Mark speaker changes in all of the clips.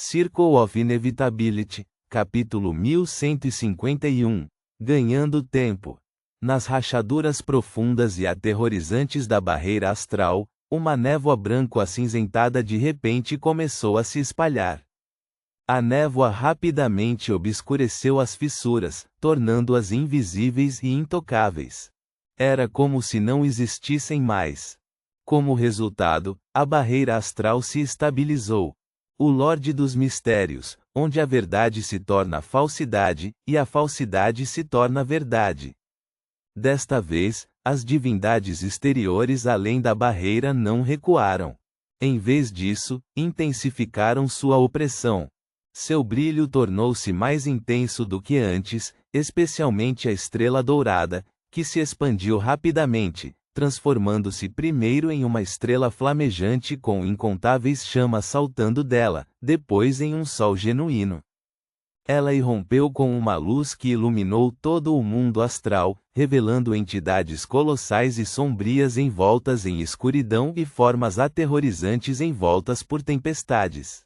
Speaker 1: Circle of Inevitability, capítulo 1151, Ganhando Tempo. Nas rachaduras profundas e aterrorizantes da barreira astral, uma névoa branco-acinzentada de repente começou a se espalhar. A névoa rapidamente obscureceu as fissuras, tornando-as invisíveis e intocáveis. Era como se não existissem mais. Como resultado, a barreira astral se estabilizou. O Lorde dos Mistérios, onde a verdade se torna falsidade, e a falsidade se torna verdade. Desta vez, as divindades exteriores além da barreira não recuaram. Em vez disso, intensificaram sua opressão. Seu brilho tornou-se mais intenso do que antes, especialmente a estrela dourada, que se expandiu rapidamente, transformando-se primeiro em uma estrela flamejante com incontáveis chamas saltando dela, depois em um sol genuíno. Ela irrompeu com uma luz que iluminou todo o mundo astral, revelando entidades colossais e sombrias envoltas em escuridão e formas aterrorizantes envoltas por tempestades.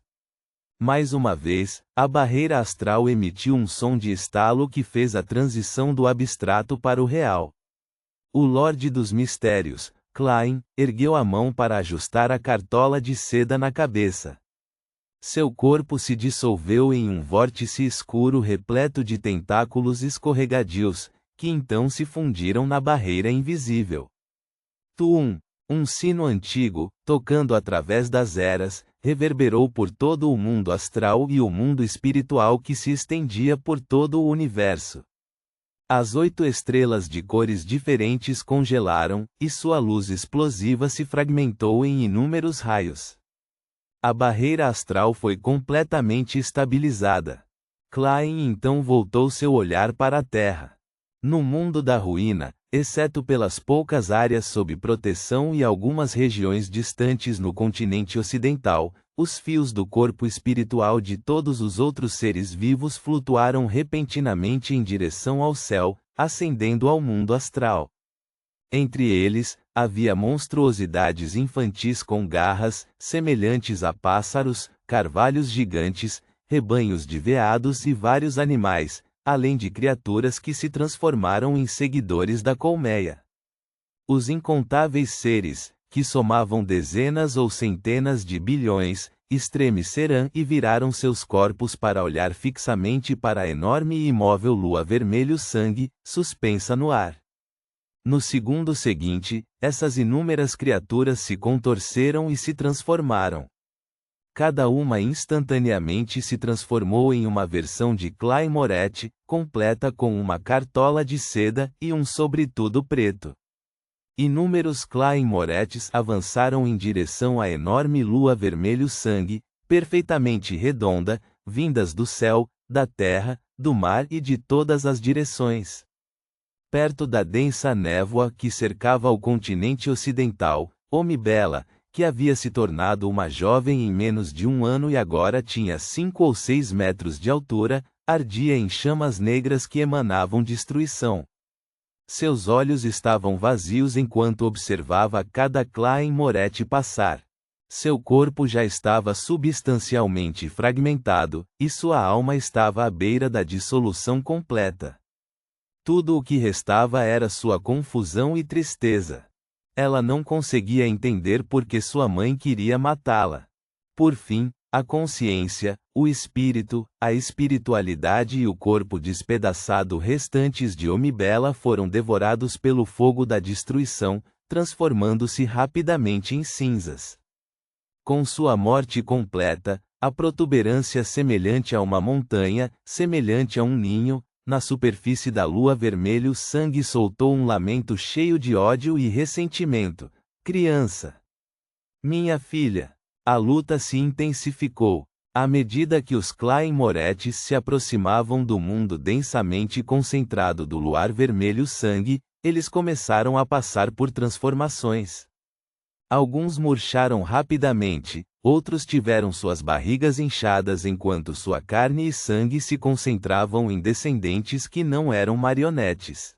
Speaker 1: Mais uma vez, a barreira astral emitiu um som de estalo que fez a transição do abstrato para o real. O Lorde dos Mistérios, Klein, ergueu a mão para ajustar a cartola de seda na cabeça. Seu corpo se dissolveu em um vórtice escuro repleto de tentáculos escorregadios, que então se fundiram na barreira invisível. Tum! Um sino antigo, tocando através das eras, reverberou por todo o mundo astral e o mundo espiritual que se estendia por todo o universo. As 8 estrelas de cores diferentes congelaram, e sua luz explosiva se fragmentou em inúmeros raios. A barreira astral foi completamente estabilizada. Klein então voltou seu olhar para a Terra. No mundo da ruína, exceto pelas poucas áreas sob proteção e algumas regiões distantes no continente ocidental, os fios do corpo espiritual de todos os outros seres vivos flutuaram repentinamente em direção ao céu, ascendendo ao mundo astral. Entre eles, havia monstruosidades infantis com garras, semelhantes a pássaros, carvalhos gigantes, rebanhos de veados e vários animais, além de criaturas que se transformaram em seguidores da colmeia. Os incontáveis seres, que somavam dezenas ou centenas de bilhões, estremecerão e viraram seus corpos para olhar fixamente para a enorme e imóvel lua vermelho-sangue, suspensa no ar. No segundo seguinte, essas inúmeras criaturas se contorceram e se transformaram. Cada uma instantaneamente se transformou em uma versão de Klein Moretti, completa com uma cartola de seda e um sobretudo preto. Inúmeros Klein Morettis avançaram em direção à enorme lua vermelho-sangue, perfeitamente redonda, vindas do céu, da terra, do mar e de todas as direções. Perto da densa névoa que cercava o continente ocidental, Omibela, que havia se tornado uma jovem em menos de 1 ano e agora tinha 5 ou 6 metros de altura, ardia em chamas negras que emanavam destruição. Seus olhos estavam vazios enquanto observava cada Klein Moretti passar. Seu corpo já estava substancialmente fragmentado, e sua alma estava à beira da dissolução completa. Tudo o que restava era sua confusão e tristeza. Ela não conseguia entender por que sua mãe queria matá-la. Por fim, a consciência, o espírito, a espiritualidade e o corpo despedaçado restantes de Omibela foram devorados pelo fogo da destruição, transformando-se rapidamente em cinzas. Com sua morte completa, a protuberância semelhante a uma montanha, semelhante a um ninho, na superfície da lua vermelho-sangue soltou um lamento cheio de ódio e ressentimento. Criança! Minha filha! A luta se intensificou. À medida que os Klein Morettis se aproximavam do mundo densamente concentrado do luar vermelho-sangue, eles começaram a passar por transformações. Alguns murcharam rapidamente, outros tiveram suas barrigas inchadas enquanto sua carne e sangue se concentravam em descendentes que não eram marionetes.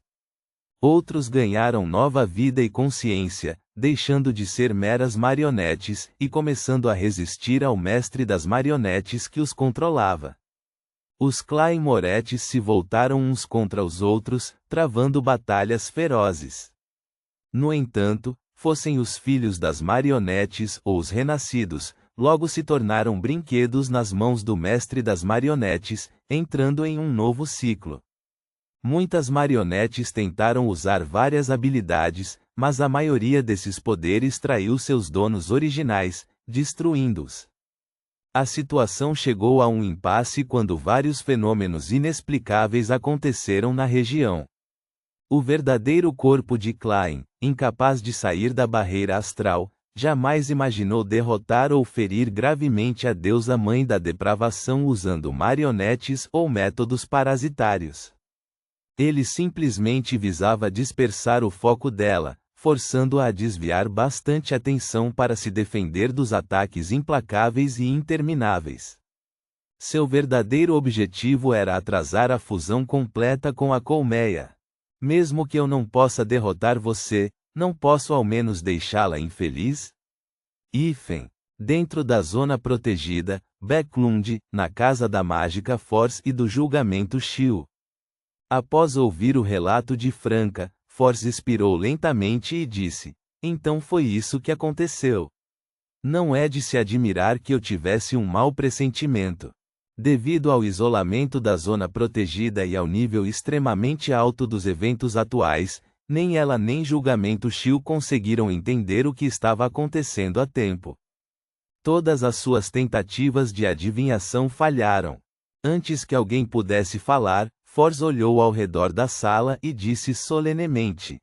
Speaker 1: Outros ganharam nova vida e consciência, deixando de ser meras marionetes e começando a resistir ao mestre das marionetes que os controlava. Os Clay-Moretti se voltaram uns contra os outros, travando batalhas ferozes. No entanto, fossem os filhos das marionetes ou os renascidos, logo se tornaram brinquedos nas mãos do mestre das marionetes, entrando em um novo ciclo. Muitas marionetes tentaram usar várias habilidades, mas a maioria desses poderes traiu seus donos originais, destruindo-os. A situação chegou a um impasse quando vários fenômenos inexplicáveis aconteceram na região. O verdadeiro corpo de Klein, incapaz de sair da barreira astral, jamais imaginou derrotar ou ferir gravemente a deusa mãe da depravação usando marionetes ou métodos parasitários. Ele simplesmente visava dispersar o foco dela, forçando-a a desviar bastante atenção para se defender dos ataques implacáveis e intermináveis. Seu verdadeiro objetivo era atrasar a fusão completa com a colmeia. Mesmo que eu não possa derrotar você, não posso ao menos deixá-la infeliz? Hífen. Dentro da zona protegida, Backlund, na casa da mágica Force e do julgamento Shield. Após ouvir o relato de Franca, Force expirou lentamente e disse: então foi isso que aconteceu. Não é de se admirar que eu tivesse um mau pressentimento. Devido ao isolamento da zona protegida e ao nível extremamente alto dos eventos atuais, nem ela nem Julgamento Shield conseguiram entender o que estava acontecendo a tempo. Todas as suas tentativas de adivinhação falharam. Antes que alguém pudesse falar, Force olhou ao redor da sala e disse solenemente: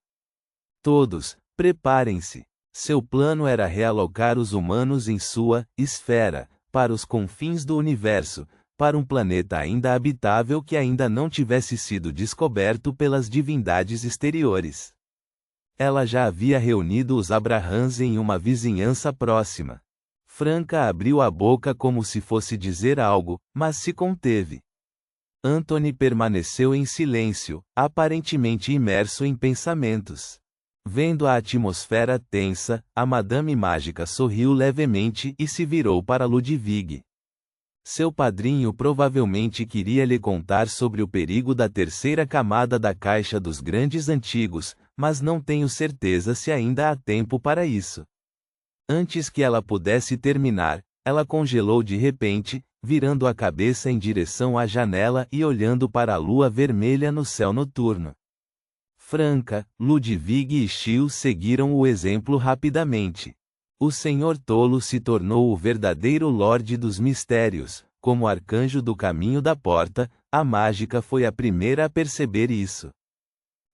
Speaker 1: todos, preparem-se. Seu plano era realocar os humanos em sua esfera, para os confins do universo, para um planeta ainda habitável que ainda não tivesse sido descoberto pelas divindades exteriores. Ela já havia reunido os Abrahams em uma vizinhança próxima. Franca abriu a boca como se fosse dizer algo, mas se conteve. Anthony permaneceu em silêncio, aparentemente imerso em pensamentos. Vendo a atmosfera tensa, a Madame Mágica sorriu levemente e se virou para Ludwig. Seu padrinho provavelmente queria lhe contar sobre o perigo da terceira camada da caixa dos grandes antigos, mas não tenho certeza se ainda há tempo para isso. Antes que ela pudesse terminar, ela congelou de repente, virando a cabeça em direção à janela e olhando para a lua vermelha no céu noturno. Franca, Ludwig e Shield seguiram o exemplo rapidamente. O Senhor Tolo se tornou o verdadeiro Lorde dos Mistérios. Como arcanjo do caminho da porta, a mágica foi a primeira a perceber isso.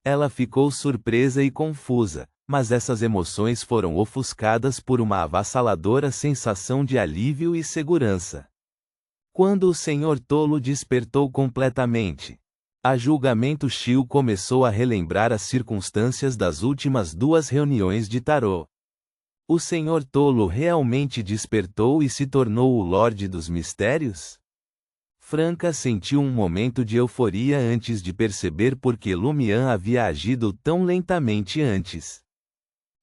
Speaker 1: Ela ficou surpresa e confusa, mas essas emoções foram ofuscadas por uma avassaladora sensação de alívio e segurança. Quando o Senhor Tolo despertou completamente, a Julgamento Shield começou a relembrar as circunstâncias das últimas duas reuniões de tarô. O Senhor Tolo realmente despertou e se tornou o Lorde dos Mistérios? Franca sentiu um momento de euforia antes de perceber por que Lumian havia agido tão lentamente antes.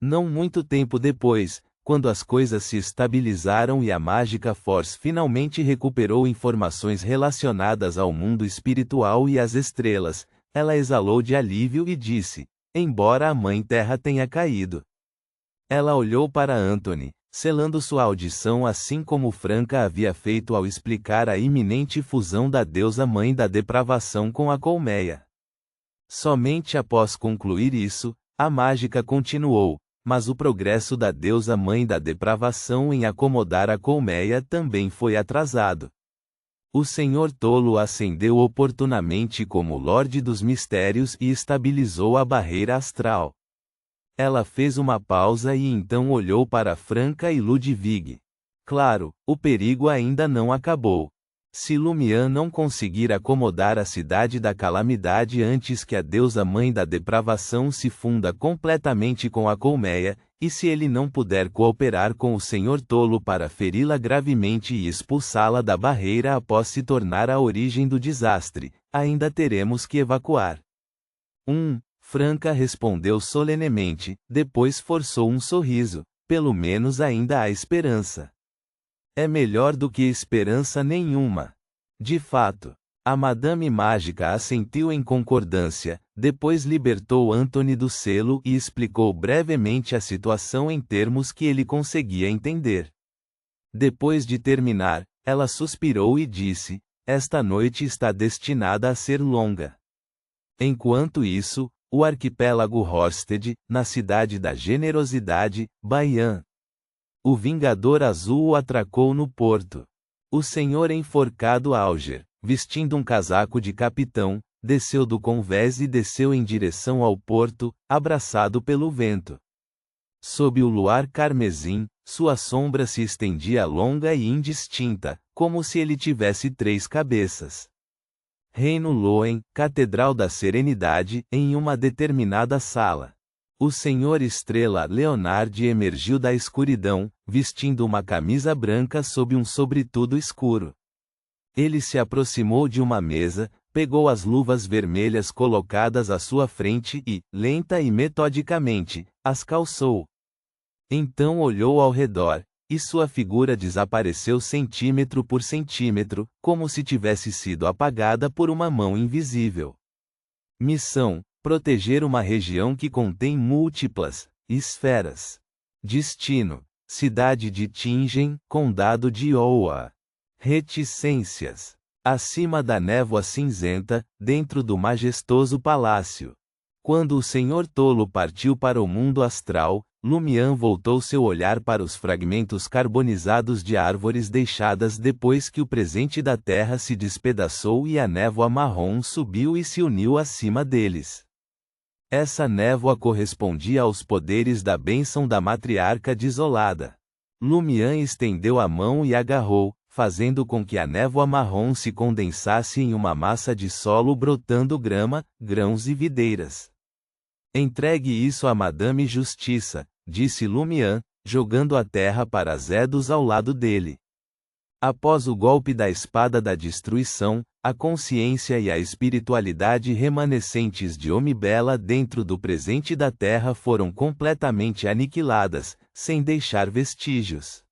Speaker 1: Não muito tempo depois, quando as coisas se estabilizaram e a Mágica Force finalmente recuperou informações relacionadas ao mundo espiritual e às estrelas, ela exalou de alívio e disse: embora a Mãe Terra tenha caído. Ela olhou para Anthony, selando sua audição assim como Franca havia feito ao explicar a iminente fusão da deusa Mãe da Depravação com a colmeia. Somente após concluir isso, a mágica continuou. Mas o progresso da deusa Mãe da Depravação em acomodar a colmeia também foi atrasado. O Senhor Tolo ascendeu oportunamente como Lorde dos Mistérios e estabilizou a barreira astral. Ela fez uma pausa e então olhou para Franca e Ludwig. Claro, o perigo ainda não acabou. Se Lumian não conseguir acomodar a cidade da calamidade antes que a deusa Mãe da Depravação se funda completamente com a colmeia, e se ele não puder cooperar com o Senhor Tolo para feri-la gravemente e expulsá-la da barreira após se tornar a origem do desastre, ainda teremos que evacuar. Franca respondeu solenemente, depois forçou um sorriso. Pelo menos ainda há esperança. É melhor do que esperança nenhuma. De fato. A Madame Mágica assentiu em concordância, depois libertou Anthony do selo e explicou brevemente a situação em termos que ele conseguia entender. Depois de terminar, ela suspirou e disse: esta noite está destinada a ser longa. Enquanto isso, o arquipélago Horsted, na cidade da generosidade, Baian. O Vingador Azul o atracou no porto. O senhor enforcado Alger, vestindo um casaco de capitão, desceu do convés e desceu em direção ao porto, abraçado pelo vento. Sob o luar carmesim, sua sombra se estendia longa e indistinta, como se ele tivesse 3 cabeças. Reino Loen, Catedral da Serenidade, em uma determinada sala. O Senhor Estrela Leonard emergiu da escuridão, vestindo uma camisa branca sob um sobretudo escuro. Ele se aproximou de uma mesa, pegou as luvas vermelhas colocadas à sua frente e, lenta e metodicamente, as calçou. Então olhou ao redor, e sua figura desapareceu centímetro por centímetro, como se tivesse sido apagada por uma mão invisível. Missão: proteger uma região que contém múltiplas esferas. Destino: cidade de Tingen, condado de Oa. Reticências: acima da névoa cinzenta, dentro do majestoso palácio. Quando o Senhor Tolo partiu para o mundo astral, Lumian voltou seu olhar para os fragmentos carbonizados de árvores deixadas depois que o presente da terra se despedaçou e a névoa marrom subiu e se uniu acima deles. Essa névoa correspondia aos poderes da bênção da matriarca desolada. Lumian estendeu a mão e agarrou, fazendo com que a névoa marrom se condensasse em uma massa de solo brotando grama, grãos e videiras. Entregue isso a Madame Justiça, disse Lumian, jogando a terra para Zedos ao lado dele. Após o golpe da espada da destruição, a consciência e a espiritualidade remanescentes de Omibela dentro do presente da terra foram completamente aniquiladas, sem deixar vestígios.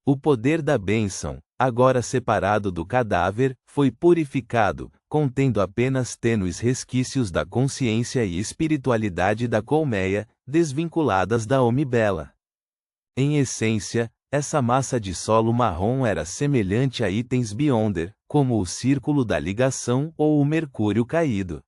Speaker 1: O poder da bênção, agora separado do cadáver, foi purificado, contendo apenas tênues resquícios da consciência e espiritualidade da colmeia, desvinculadas da Omibela. Em essência, essa massa de solo marrom era semelhante a itens Beyonder, como o círculo da ligação ou o mercúrio caído.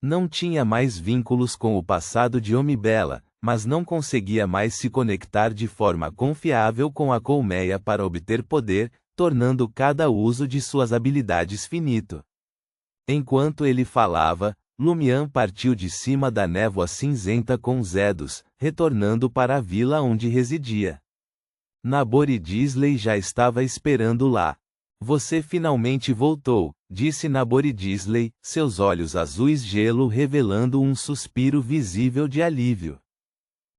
Speaker 1: Não tinha mais vínculos com o passado de Omibela, mas não conseguia mais se conectar de forma confiável com a colmeia para obter poder, tornando cada uso de suas habilidades finito. Enquanto ele falava, Lumian partiu de cima da névoa cinzenta com Zedos, retornando para a vila onde residia. Nabor e Disley já estava esperando lá. Você finalmente voltou, disse Nabor e Disley, seus olhos azuis gelo revelando um suspiro visível de alívio.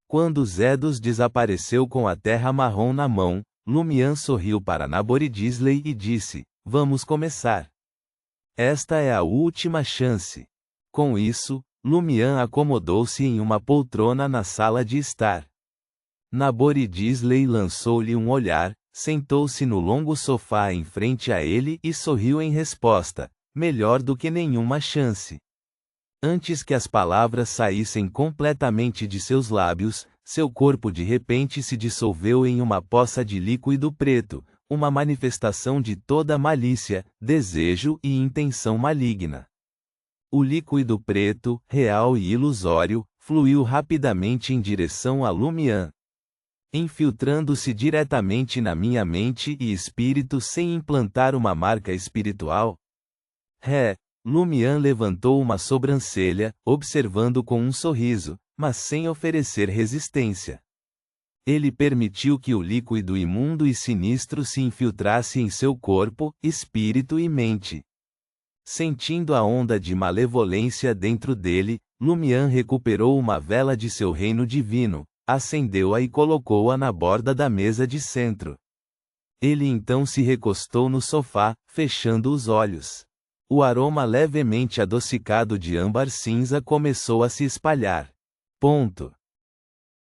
Speaker 1: Quando Zedos desapareceu com a terra marrom na mão, Lumian sorriu para Nabor e Disley e disse: vamos começar. Esta é a última chance. Com isso, Lumian acomodou-se em uma poltrona na sala de estar. Nabor e Disley lançou-lhe um olhar, sentou-se no longo sofá em frente a ele e sorriu em resposta: melhor do que nenhuma chance. Antes que as palavras saíssem completamente de seus lábios, seu corpo de repente se dissolveu em uma poça de líquido preto, uma manifestação de toda malícia, desejo e intenção maligna. O líquido preto, real e ilusório, fluiu rapidamente em direção a Lumian, infiltrando-se diretamente na minha mente e espírito sem implantar uma marca espiritual. Lumian levantou uma sobrancelha, observando com um sorriso, mas sem oferecer resistência. Ele permitiu que o líquido imundo e sinistro se infiltrasse em seu corpo, espírito e mente. Sentindo a onda de malevolência dentro dele, Lumian recuperou uma vela de seu reino divino, acendeu-a e colocou-a na borda da mesa de centro. Ele então se recostou no sofá, fechando os olhos. O aroma levemente adocicado de âmbar cinza começou a se espalhar. Ponto.